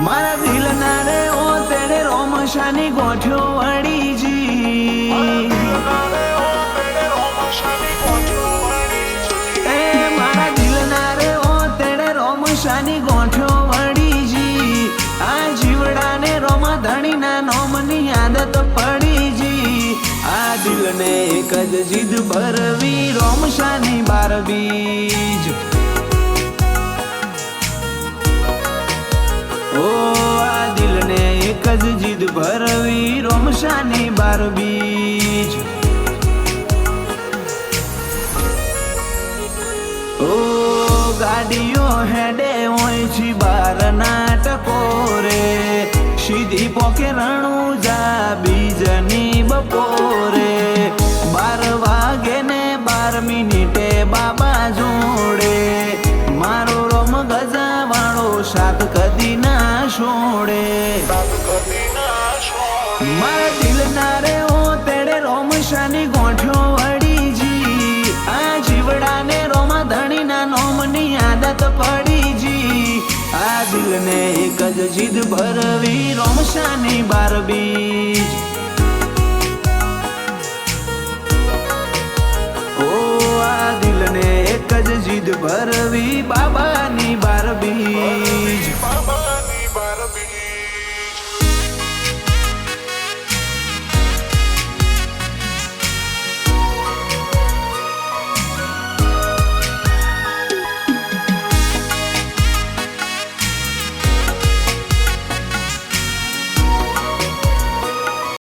મારા દિલના રે ઓ તેડે રોમશાની ગોઠ્યો વળીજી એ મારા દિલના રે ઓ તેડે રોમશાની ગોઠ્યો વળીજી આ જીવડાને રોમા ધણીના નોમની આદત પડીજી આ દિલને એક જ જીદ ભરવી રોમશાની બારબીજ ઓ આ દિલને એક જ જીદ ભરવી રોમશાની બારબીજ ઓ ગાડીઓ હેડે હોય છે બાર નાટકો રે સીધી પોકે રણુજા બીજની બપોરે 12 વાગે ને 12 મિનિટે બાબા જોડે મારો રોમ ગજાવાળો સાત કદી ના છોડે મારા દિલના રે ઓ તેડે રોમશાની ગોઠ્યો વળીજી આ જીવડાને રોમા ધણીના નોમની આદત પડીજી આ દિલને એક જ જીદ ભરવી રોમશાની બારબીજ ઓ આ દિલને એક જ જીદ ભરવી બાબા